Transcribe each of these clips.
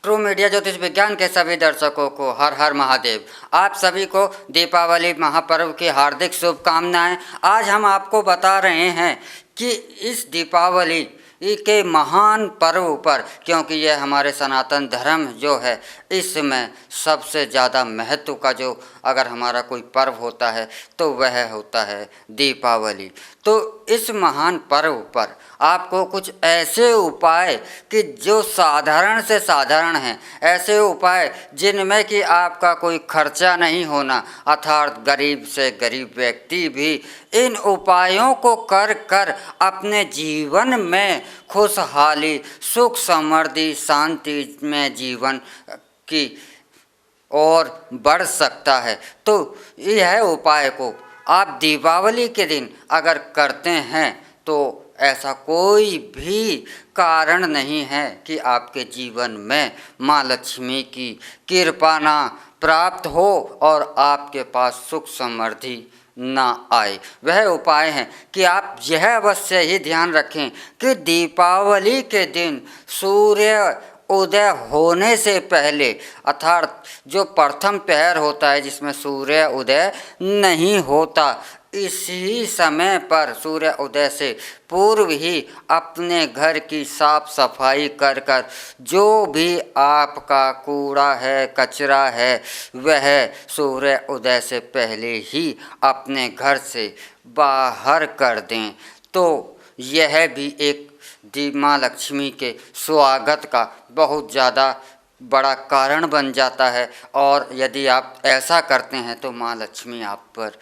True media ज्योतिष विज्ञान के सभी दर्शकों को हर हर महादेव। आप सभी को दीपावली महापर्व की हार्दिक शुभकामनाएं। आज हम आपको बता रहे हैं कि इस दीपावली के महान पर्व पर, क्योंकि यह हमारे सनातन धर्म जो है इसमें सबसे ज़्यादा महत्व का जो अगर हमारा कोई पर्व होता है तो वह होता है दीपावली। तो इस महान पर्व पर आपको कुछ ऐसे उपाय कि जो साधारण से साधारण हैं, ऐसे उपाय जिनमें कि आपका कोई खर्चा नहीं होना, अर्थात गरीब से गरीब व्यक्ति भी इन उपायों को कर कर अपने जीवन में खुशहाली, सुख, समृद्धि, शांति में जीवन की और बढ़ सकता है। तो यह उपाय को आप दीपावली के दिन अगर करते हैं तो ऐसा कोई भी कारण नहीं है कि आपके जीवन में माँ लक्ष्मी की कृपा ना प्राप्त हो और आपके पास सुख समृद्धि ना आए। वह उपाय है कि आप यह अवश्य ही ध्यान रखें कि दीपावली के दिन सूर्य उदय होने से पहले, अर्थात जो प्रथम पहर होता है जिसमें सूर्य उदय नहीं होता, इसी समय पर सूर्य उदय से पूर्व ही अपने घर की साफ सफाई कर कर जो भी आपका कूड़ा है, कचरा है, वह सूर्य उदय से पहले ही अपने घर से बाहर कर दें। तो यह भी एक माँ लक्ष्मी के स्वागत का बहुत ज़्यादा बड़ा कारण बन जाता है। और यदि आप ऐसा करते हैं तो माँ लक्ष्मी आप पर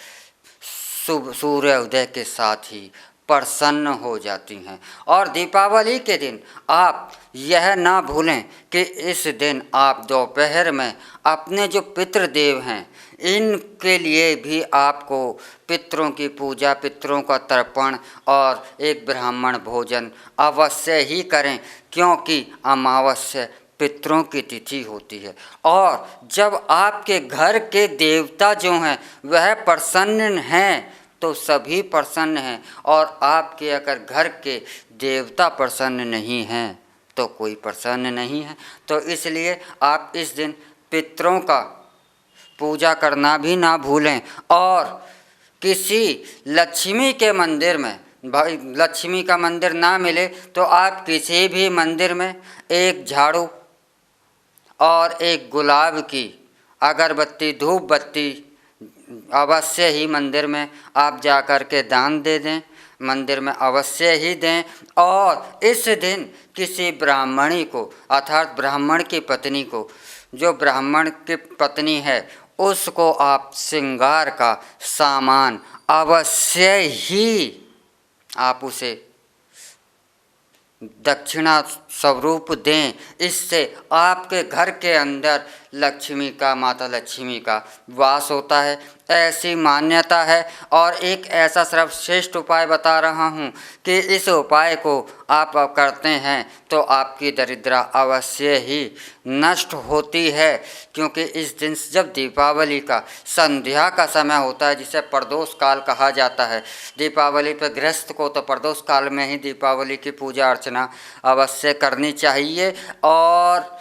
शुभ सूर्य उदय के साथ ही प्रसन्न हो जाती हैं। और दीपावली के दिन आप यह ना भूलें कि इस दिन आप दोपहर में अपने जो पितृदेव हैं इनके लिए भी आपको पितरों की पूजा, पितरों का तर्पण और एक ब्राह्मण भोजन अवश्य ही करें, क्योंकि अमावस्या पितरों की तिथि होती है। और जब आपके घर के देवता जो हैं वह प्रसन्न हैं तो सभी प्रसन्न हैं, और आपके अगर घर के देवता प्रसन्न नहीं हैं तो कोई प्रसन्न नहीं है। तो इसलिए आप इस दिन पितरों का पूजा करना भी ना भूलें। और किसी लक्ष्मी के मंदिर में, भाई लक्ष्मी का मंदिर ना मिले तो आप किसी भी मंदिर में एक झाड़ू और एक गुलाब की अगरबत्ती, धूप बत्ती अवश्य ही मंदिर में आप जा कर के दान दे दें, मंदिर में अवश्य ही दें। और इस दिन किसी ब्राह्मणी को, अर्थात ब्राह्मण की पत्नी को, जो ब्राह्मण की पत्नी है उसको आप श्रृंगार का सामान अवश्य ही आप उसे दक्षिणा स्वरूप दें। इससे आपके घर के अंदर लक्ष्मी का, माता लक्ष्मी का वास होता है, ऐसी मान्यता है। और एक ऐसा सर्वश्रेष्ठ उपाय बता रहा हूँ कि इस उपाय को आप करते हैं तो आपकी दरिद्रता अवश्य ही नष्ट होती है। क्योंकि इस दिन जब दीपावली का संध्या का समय होता है, जिसे प्रदोष काल कहा जाता है, दीपावली पर गृहस्थ को तो प्रदोष काल में ही दीपावली की पूजा अर्चना अवश्य करनी चाहिए। और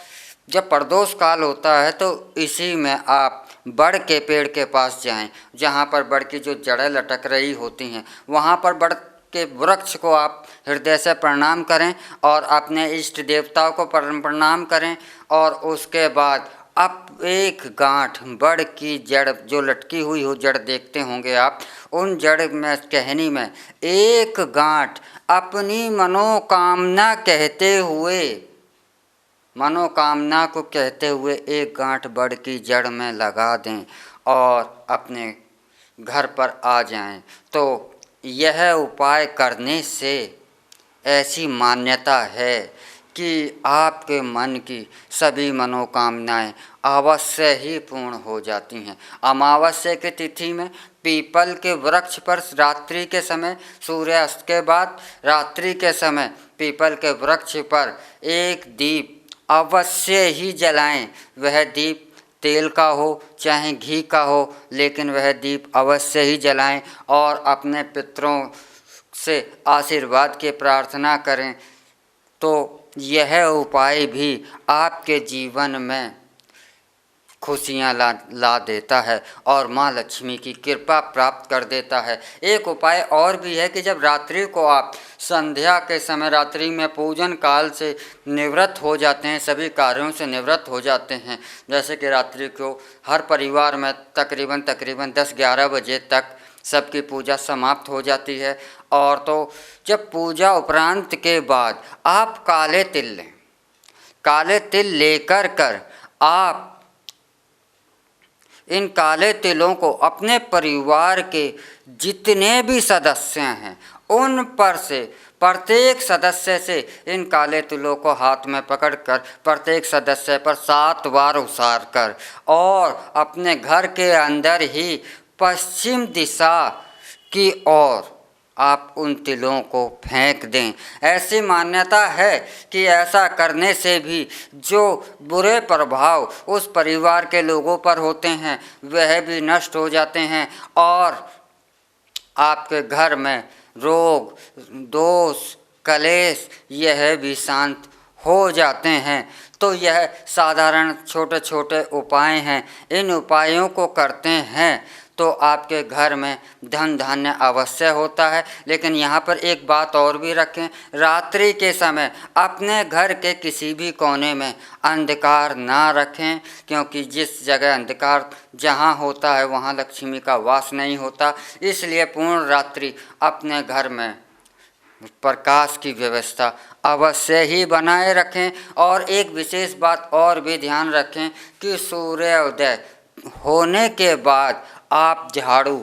जब प्रदोष काल होता है तो इसी में आप बड़ के पेड़ के पास जाएं, जहाँ पर बड़ की जो जड़ें लटक रही होती हैं वहाँ पर बड़ के वृक्ष को आप हृदय से प्रणाम करें और अपने इष्ट देवताओं को प्रणाम करें। और उसके बाद आप एक गांठ बड़ की जड़ जो लटकी हुई हो, जड़ देखते होंगे आप, उन जड़ में कहनी में एक गांठ अपनी मनोकामना कहते हुए, मनोकामना को कहते हुए एक गांठ बड़ की जड़ में लगा दें और अपने घर पर आ जाएं। तो यह उपाय करने से ऐसी मान्यता है कि आपके मन की सभी मनोकामनाएं अवश्य ही पूर्ण हो जाती हैं। अमावस्या की तिथि में पीपल के वृक्ष पर रात्रि के समय, सूर्यास्त के बाद रात्रि के समय पीपल के वृक्ष पर एक दीप अवश्य ही जलाएं। वह दीप तेल का हो चाहे घी का हो, लेकिन वह दीप अवश्य ही जलाएं और अपने पितरों से आशीर्वाद की प्रार्थना करें। तो यह उपाय भी आपके जीवन में खुशियाँ ला देता है और माँ लक्ष्मी की कृपा प्राप्त कर देता है। एक उपाय और भी है कि जब रात्रि को आप संध्या के समय रात्रि में पूजन काल से निवृत्त हो जाते हैं, सभी कार्यों से निवृत्त हो जाते हैं, जैसे कि रात्रि को हर परिवार में तकरीबन 10-11 बजे तक सबकी पूजा समाप्त हो जाती है। और तो जब पूजा उपरांत के बाद आप काले तिल लें, काले तिल लेकर आप इन काले तिलों को अपने परिवार के जितने भी सदस्य हैं उन पर से प्रत्येक सदस्य से इन काले तिलों को हाथ में पकड़कर प्रत्येक सदस्य पर 7 बार उसार कर और अपने घर के अंदर ही पश्चिम दिशा की ओर आप उन तिलों को फेंक दें। ऐसी मान्यता है कि ऐसा करने से भी जो बुरे प्रभाव उस परिवार के लोगों पर होते हैं वह भी नष्ट हो जाते हैं और आपके घर में रोग, दोष, कलेश यह भी शांत हो जाते हैं। तो यह साधारण छोटे छोटे उपाय हैं। इन उपायों को करते हैं तो आपके घर में धन धान्य अवश्य होता है। लेकिन यहाँ पर एक बात और भी रखें, रात्रि के समय अपने घर के किसी भी कोने में अंधकार ना रखें, क्योंकि जिस जगह अंधकार जहाँ होता है वहाँ लक्ष्मी का वास नहीं होता। इसलिए पूर्ण रात्रि अपने घर में प्रकाश की व्यवस्था अवश्य ही बनाए रखें। और एक विशेष बात और भी ध्यान रखें कि सूर्योदय होने के बाद आप झाड़ू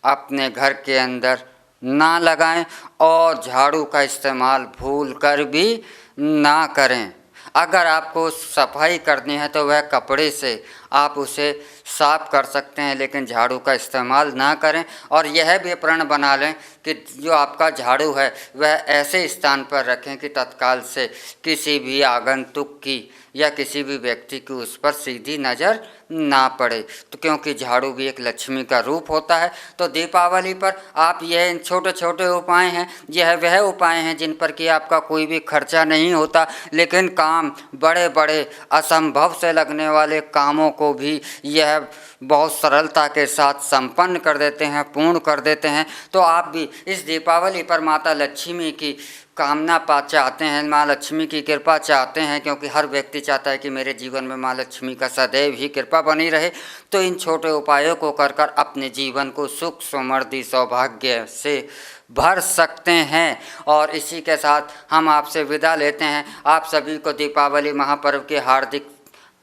अपने घर के अंदर ना लगाएं और झाड़ू का इस्तेमाल भूल कर भी ना करें। अगर आपको सफाई करनी है तो वह कपड़े से आप उसे साफ कर सकते हैं, लेकिन झाड़ू का इस्तेमाल ना करें। और यह भी प्रण बना लें कि जो आपका झाड़ू है वह ऐसे स्थान पर रखें कि तत्काल से किसी भी आगंतुक की या किसी भी व्यक्ति की उस पर सीधी नज़र ना पड़े। तो क्योंकि झाड़ू भी एक लक्ष्मी का रूप होता है। तो दीपावली पर आप यह छोटे छोटे उपाय हैं, यह वह उपाय हैं जिन पर कि आपका कोई भी खर्चा नहीं होता, लेकिन काम बड़े बड़े असंभव से लगने वाले कामों को भी यह बहुत सरलता के साथ संपन्न कर देते हैं, पूर्ण कर देते हैं। तो आप भी इस दीपावली पर माता लक्ष्मी की कामना चाहते हैं, माँ लक्ष्मी की कृपा चाहते हैं, क्योंकि हर व्यक्ति चाहता है कि मेरे जीवन में माँ लक्ष्मी का सदैव ही कृपा बनी रहे। तो इन छोटे उपायों को कर अपने जीवन को सुख, समृद्धि, सौभाग्य से भर सकते हैं। और इसी के साथ हम आपसे विदा लेते हैं। आप सभी को दीपावली महापर्व के हार्दिक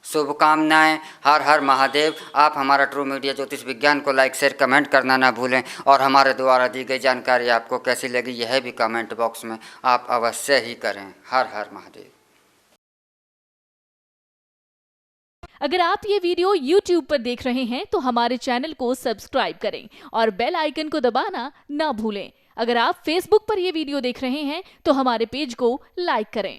शुभकामनाएं। हर हर महादेव। आप हमारा ट्रू मीडिया ज्योतिष विज्ञान को लाइक, शेयर, कमेंट करना ना भूलें। और हमारे द्वारा दी गई जानकारी आपको कैसी लगी यह भी कमेंट बॉक्स में आप अवश्य ही करें। हर हर महादेव। अगर आप ये वीडियो YouTube पर देख रहे हैं तो हमारे चैनल को सब्सक्राइब करें और बेल आइकन को दबाना ना भूलें। अगर आप Facebook पर ये वीडियो देख रहे हैं तो हमारे पेज को लाइक करें।